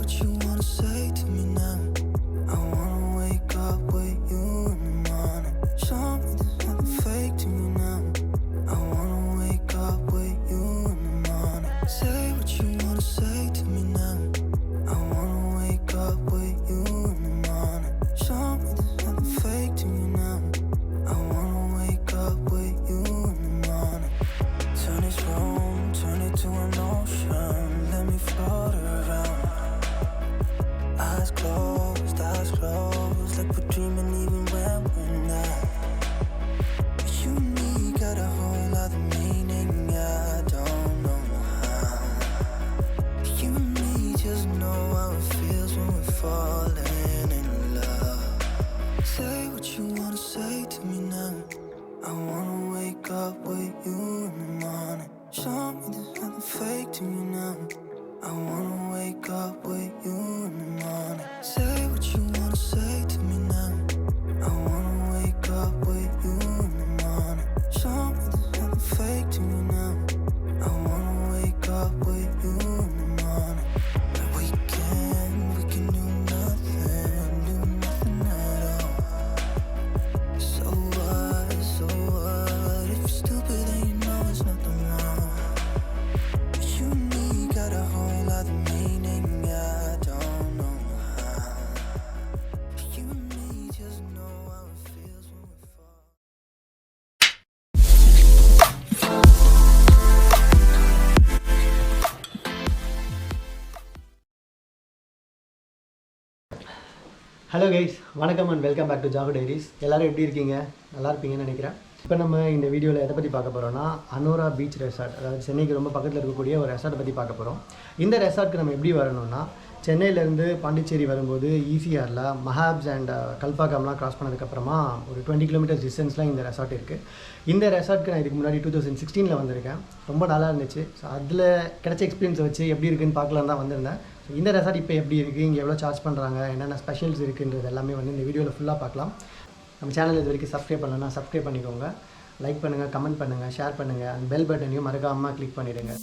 what you wanna say to me now. I wanna wake up with you in the morning. Show me there's nothing fake to me now. I wanna wake up with you in the morning. Say what you wanna say to me now. I wanna wake up with you in the morning. Show me there's nothing fake to me now. I wanna wake up with you in the morning. Turn this room, turn it to an ocean. Let me float around. Eyes closed, like we're dreaming even when we're not. You and me got a whole other meaning, I don't know how. You and me just know how it feels when we're falling in love. Say what you wanna say to me now. I wanna wake up with you in the morning. Show me there's nothing fake to me now. I wanna wake up with you in the morning. Say what you wanna say to me now. I wanna wake up with you in the morning. Show me there's nothing fake to me now. I wanna wake up with you in the morning. We can do nothing at all. So what, if you're stupid then you know there's nothing wrong. But you and me got a whole other meaning, I don't know how. You and me just know how it feels when we fall. Hello guys, வணக்கம் and welcome back to JahuDiaries. எல்லோரும் எப்படி இருக்கீங்க? நல்லா இருப்பீங்கன்னு நினைக்கிறேன். இப்போ நம்ம இந்த வீடியோவில் எதை பற்றி பார்க்க போகிறோம்னா அனோரா பீச் ரெசார்ட், அதாவது சென்னைக்கு ரொம்ப பக்கத்தில் இருக்கக்கூடிய ஒரு ரெசார்ட்டை பற்றி பார்க்க போகிறோம். இந்த ரெசார்ட்டுக்கு நம்ம எப்படி வரணும்னா, சென்னையிலேருந்து பாண்டிச்சேரி வரும்போது ECRல மஹாப்ஸ் அண்ட் கல்பாக்கம்லாம் கிராஸ் பண்ணதுக்கப்புறமா ஒரு 20 கிலோமீட்டர்ஸ் டிஸ்டன்ஸில் இந்த ரெசார்ட் இருக்குது. இந்த ரெசார்ட்டுக்கு நான் இதுக்கு முன்னாடி 2016 வந்திருக்கேன். ரொம்ப நல்லா இருந்துச்சு. ஸோ அதில் கிடைச்ச எக்ஸ்பீரியன்ஸை வச்சு எப்படி இருக்குன்னு பார்க்கலாம் தான் வந்திருந்தேன். ஸோ இந்த ரெசார்ட் இப்போ எப்படி இருக்குது, இங்கே எவ்வளோ சார்ஜ் பண்ணுறாங்க, என்னென்ன ஸ்பெஷல்ஸ் இருக்குன்றது எல்லாமே வந்து இந்த வீடியோவில் ஃபுல்லாக பார்க்கலாம். நம்ம சேனல் இது வரைக்கும் சப்ஸ்கிரைப் பண்ணலன்னா சப்ஸ்கிரைப் பண்ணிக்கோங்க. லைக் பண்ணுங்கள், கமெண்ட் பண்ணுங்கள், ஷேர் பண்ணுங்கள். அந்த பெல் பட்டனையும் மறக்காமல் கிளிக் பண்ணிவிடுங்க.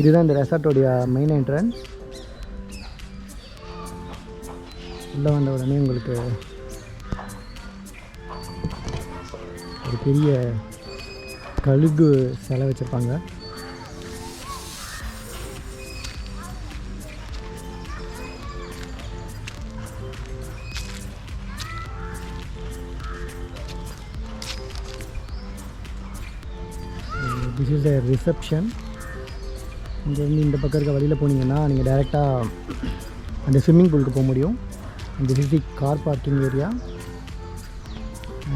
இதுதான் இந்த ரெசார்ட்டோடைய மெயின் என்ட்ரன்ஸ். உள்ளே வந்த உடனே உங்களுக்கு ஒரு பெரிய கழுகு சிலை வச்சுருப்பாங்க. This is a reception. இங்கேருந்து இந்த பக்கம் இருக்க வழியில் போனீங்கன்னா நீங்கள் டைரெக்டாக அந்த ஸ்விம்மிங் பூலுக்கு போக முடியும். This is the car parking area.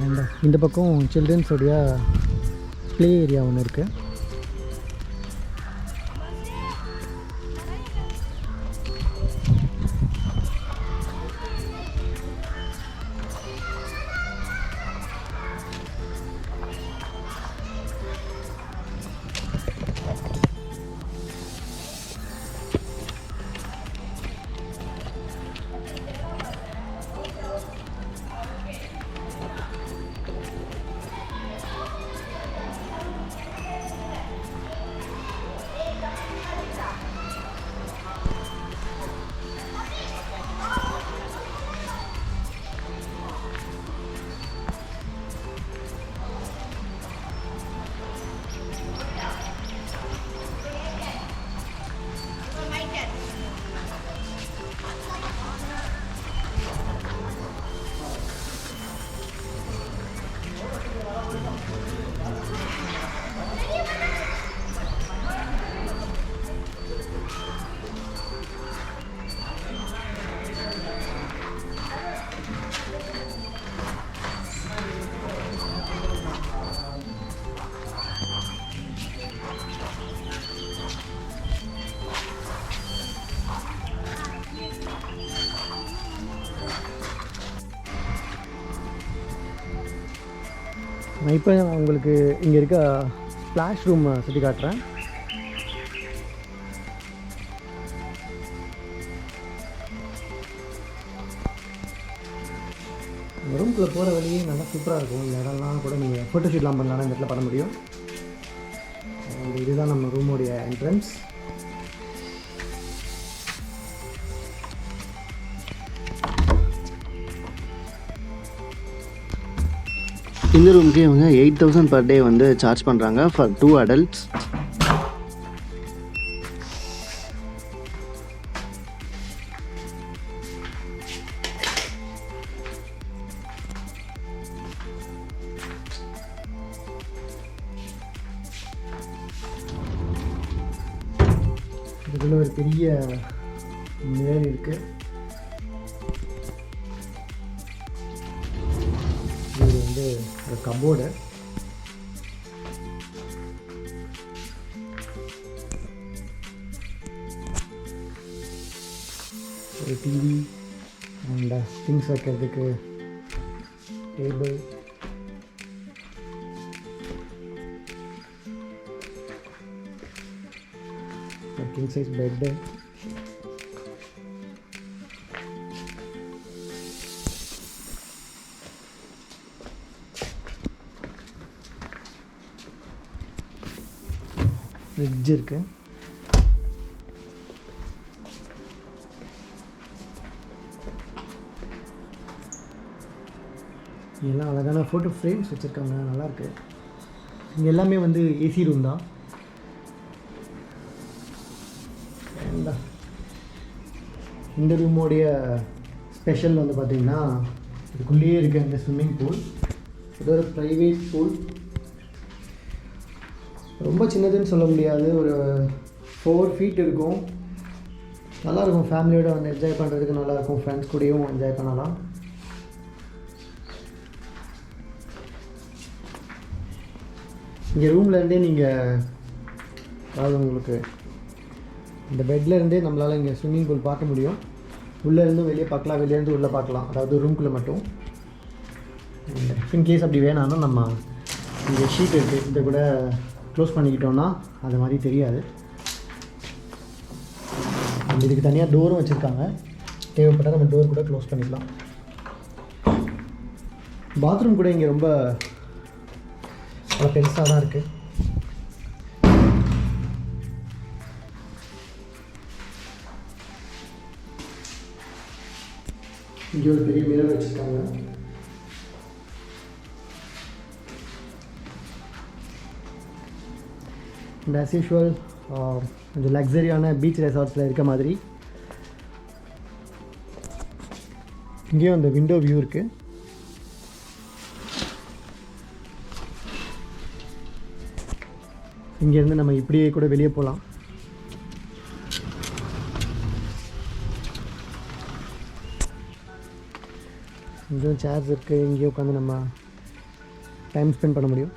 And இந்த பக்கம் சில்ட்ரன்ஸோடைய ப்ளே ஏரியா ஒன்று இருக்குது. நான் இப்போ உங்களுக்கு இங்கே இருக்க ஸ்ப்ளாஷ் ரூம் சுற்றி காட்டுறேன். ரூம்குள்ளே போகிற வழி நல்லா சூப்பராக இருக்கும். இந்த இடம்லாம் கூட நீங்கள் ஃபோட்டோஷூட்லாம் பண்ணலாம், இந்த இடத்துல பண்ண முடியும். இதுதான் நம்ம ரூமோடைய என்ட்ரன்ஸ். இந்த ரூமுக்கு இவங்க 8,000 per day வந்து சார்ஜ் பண்ணுறாங்க ஃபார் 2 adults. இதுக்குள்ள ஒரு பெரிய மிரர் இருக்கு. இது வந்து ஒரு கபோர்டு. ஒரு டிவி அண்ட் திங்ஸ் வைக்கிறதுக்கு table. King size bed. Fridge இருக்கு. இதெல்லாம் அழகான ஃபோட்டோ ஃப்ரேம்ஸ் வச்சுருக்காங்க, நல்லாயிருக்கு. இங்கே எல்லாமே வந்து ஏசி ரூம் தான். இந்த ரூமோடைய ஸ்பெஷல் வந்து பார்த்திங்கன்னா இதுக்குள்ளேயே இருக்க இந்த ஸ்விம்மிங் பூல். இது ஒரு ப்ரைவேட் பூல். ரொம்ப சின்னதுன்னு சொல்ல முடியாது, ஒரு 4 feet இருக்கும். நல்லாயிருக்கும், ஃபேமிலியோடு வந்து என்ஜாய் பண்ணுறதுக்கு நல்லாயிருக்கும். ஃப்ரெண்ட்ஸ் கூடயும் என்ஜாய் பண்ணலாம். இங்கே ரூம்லேருந்தே நீங்கள், அதாவது உங்களுக்கு இந்த பெட்டில் இருந்தே நம்மளால் இங்கே ஸ்விம்மிங் பூல் பார்க்க முடியும். உள்ளேருந்து வெளியே பார்க்கலாம், வெளியேருந்து உள்ளே பார்க்கலாம், அதாவது ரூம்குள்ளே மட்டும். இன்கேஸ் அப்படி வேணான்னா நம்ம இங்கே ஷீட் இருக்குது, இதை கூட க்ளோஸ் பண்ணிக்கிட்டோன்னா அது மாதிரி தெரியாது. இதுக்கு தனியாக டோரும் வச்சுருக்காங்க, தேவைப்பட்டால் நம்ம டோர் கூட க்ளோஸ் பண்ணிக்கலாம். பாத்ரூம் கூட இங்கே ரொம்ப பெருசாக தான் இருக்குது. இங்கே ஒரு பெரிய மிரர் வச்சுருக்காங்க. அண்ட் ஆஸ் யூஷுவல் கொஞ்சம் லக்ஸரியான பீச் ரெசார்ட்ஸில் இருக்க மாதிரி இங்கேயும் அந்த விண்டோ வியூ இருக்குது. இங்கேருந்து நம்ம இப்படியே கூட வெளியே போகலாம். இங்கேயும் சேர்ஸ் இருக்குது, இங்கேயும் உட்காந்து நம்ம டைம் ஸ்பெண்ட் பண்ண முடியும்.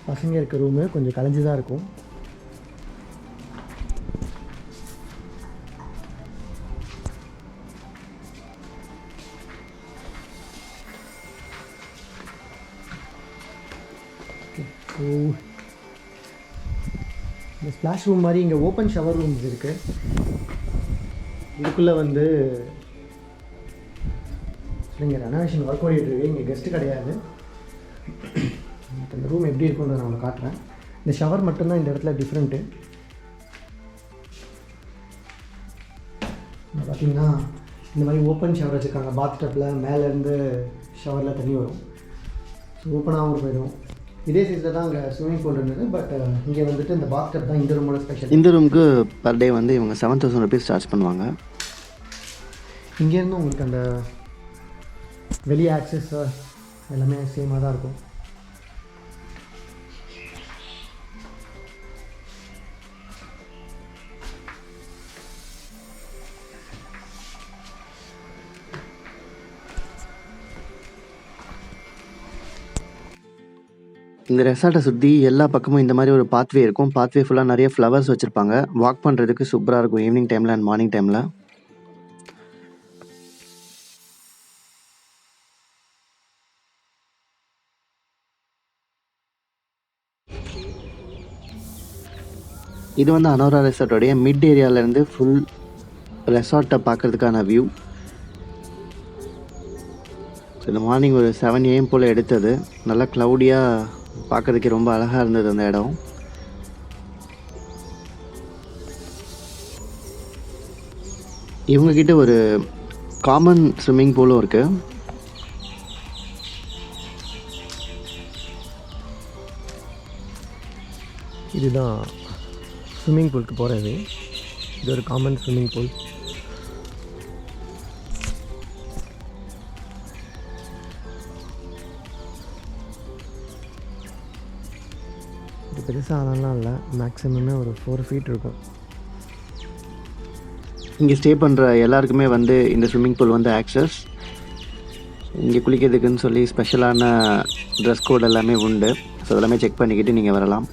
பசங்க இருக்க ரூமு கொஞ்சம் கலைஞ்சி தான் இருக்கும். ஸோ இந்த ஸ்ப்ளாஷ் ரூம் மாதிரி இங்கே ஓப்பன் ஷவர் ரூம்ஸ் இருக்குது. இதுக்குள்ளே வந்து இங்கே ரெனோவேஷன் ஒர்க் ஓடிட்டுருக்கு. இங்கே கெஸ்ட்டு கிடையாது. இந்த ரூம் எப்படி இருக்குன்னு நான் உங்களுக்கு காட்டுறேன். இந்த ஷவர் மட்டும்தான் இந்த இடத்துல டிஃப்ரெண்ட்டு. பார்த்திங்கன்னா இந்த மாதிரி ஓப்பன் ஷவர் வச்சுருக்காங்க. பாத் டப்பில் மேலேருந்து ஷவரில் தண்ணி வரும். ஸோ ஓப்பனாகவும் போயிடும். இதே சைஸில் தான் அங்கே ஸ்விம்மிங் பூல் இருந்தது. பட் இங்கே வந்துட்டு இந்த பாத் டப் தான் இந்த ரூமோட ஸ்பெஷல். இந்த ரூமுக்கு பர் டே வந்து இவங்க 7,000 rupees சார்ஜ் பண்ணுவாங்க. இங்கேருந்து உங்களுக்கு அந்த வெளியே ஆக்சஸ் எல்லாமே சேமாக தான் இருக்கும். இந்த ரெசார்ட்டை சுற்றி எல்லா பக்கமும் இந்த மாதிரி ஒரு பாத்வே இருக்கும். பாத்வே ஃபுல்லாக நிறைய ஃப்ளவர்ஸ் வச்சுருப்பாங்க. வாக் பண்ணுறதுக்கு சூப்பராக இருக்கும் ஈவினிங் டைமில் அண்ட் மார்னிங் டைமில். இது வந்து அனோரா ரெசார்ட்டோடைய மிட் ஏரியாவிலேருந்து ஃபுல் ரெசார்ட்டை பார்க்குறதுக்கான வியூ. இந்த மார்னிங் ஒரு 7 AM போல் எடுத்தது. நல்லா க்ளவுடியாக பார்க்குறதுக்கே ரொம்ப அழகாக இருந்தது அந்த இடம். இவங்கக்கிட்ட ஒரு காமன் ஸ்விம்மிங் பூலும் இருக்குது. இதுதான் ஸ்விம்மிங் பூலுக்கு போகிறது. இது ஒரு காமன் ஸ்விம்மிங் பூல். இது பெருசாக அதெல்லாம் இல்லை, மேக்ஸிமமே ஒரு 4 feet இருக்கும். இங்கே ஸ்டே பண்ணுற எல்லாருக்குமே வந்து இந்த ஸ்விம்மிங் பூல் வந்து ஆக்சஸ். இங்கே குளிக்கிறதுக்குன்னு சொல்லி ஸ்பெஷலான ட்ரெஸ் கோட் எல்லாமே உண்டு. ஸோ அதெல்லாமே செக் பண்ணிக்கிட்டு நீங்கள் வரலாம்.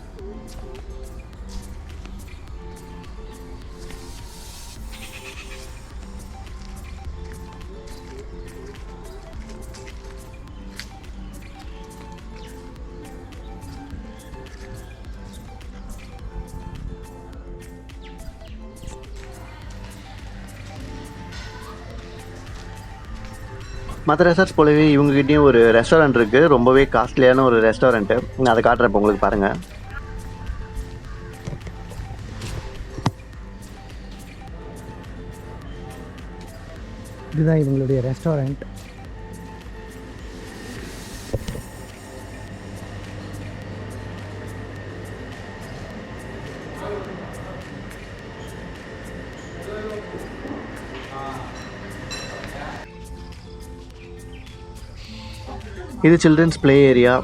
மற்ற ரெசார்ட்ஸ் போலவே இவங்ககிட்டயும் ஒரு ரெஸ்டாரண்ட் இருக்குது. ரொம்பவே காஸ்ட்லியான ஒரு ரெஸ்டாரண்ட்டு. நான் அதை காட்டுறப்ப உங்களுக்கு பாருங்கள். இதுதான் இவங்களுடைய ரெஸ்டாரண்ட். இது சில்ட்ரன்ஸ் ப்ளே ஏரியா.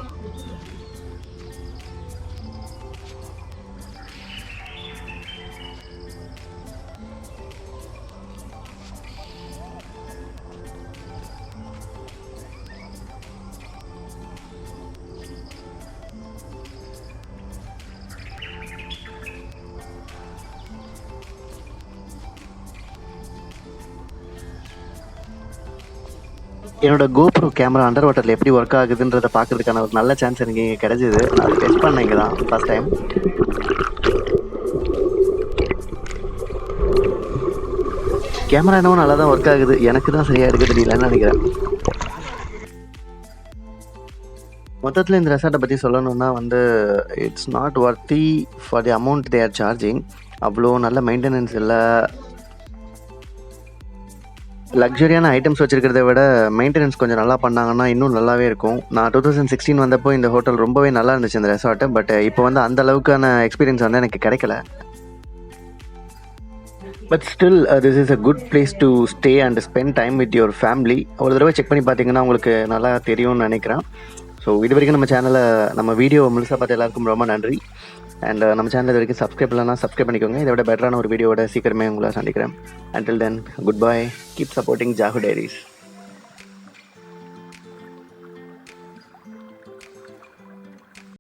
என்னோட கோப்ரோ கேமரா அண்டர் வாட்டரில் எப்படி ஒர்க் ஆகுதுன்றதை பார்க்கறதுக்கான ஒரு நல்ல சான்ஸ் எனக்கு இங்கே கிடைச்சிது. அது டெஸ்ட் பண்ண இங்கே தான் ஃபஸ்ட் டைம். கேமரா என்னவோ நல்லா தான் ஒர்க் ஆகுது, எனக்கு தான் சரியாக எடுக்க தெரியலன்னு நினைக்கிறேன். மொத்தத்தில் இந்த ரெசார்ட்டை பற்றி சொல்லணுன்னா வந்து it's not worthy for the amount they are charging. அவ்வளோ நல்ல மெயின்டெனன்ஸ் இல்லை. லக்ஸரியான ஐட்டம்ஸ் வச்சுருக்கிறத விட மெயின்டெனன்ஸ் கொஞ்சம் நல்லா பண்ணாங்கன்னா இன்னும் நல்லாவே இருக்கும். நான் 2016 வந்தப்போ இந்த ஹோட்டல் ரொம்பவே நல்லா இருந்துச்சு இந்த ரெசார்ட்டு. பட் இப்போ வந்து அந்த அளவுக்கான எக்ஸ்பீரியன்ஸ் வந்து எனக்கு கிடைக்கல. But still this is a good place to stay and spend time with your family. ஒரு தடவை செக் பண்ணி பார்த்தீங்கன்னா உங்களுக்கு நல்லா தெரியும்னு நினைக்கிறேன். ஸோ இது வரைக்கும் நம்ம வீடியோ முழுசாக பார்த்து எல்லாருக்கும் ரொம்ப நன்றி. அண்ட் நம்ம சேனல் இது வரைக்கும் சப்ஸ்கிரைப் இல்லைனா சப்ஸ்கிரைப் பண்ணிக்கோங்க. இதை விட பெட்டரான ஒரு வீடியோவோட சீக்கிரமே உங்களை சந்திக்கிறேன். Until then, goodbye. Keep supporting JahuDiaries.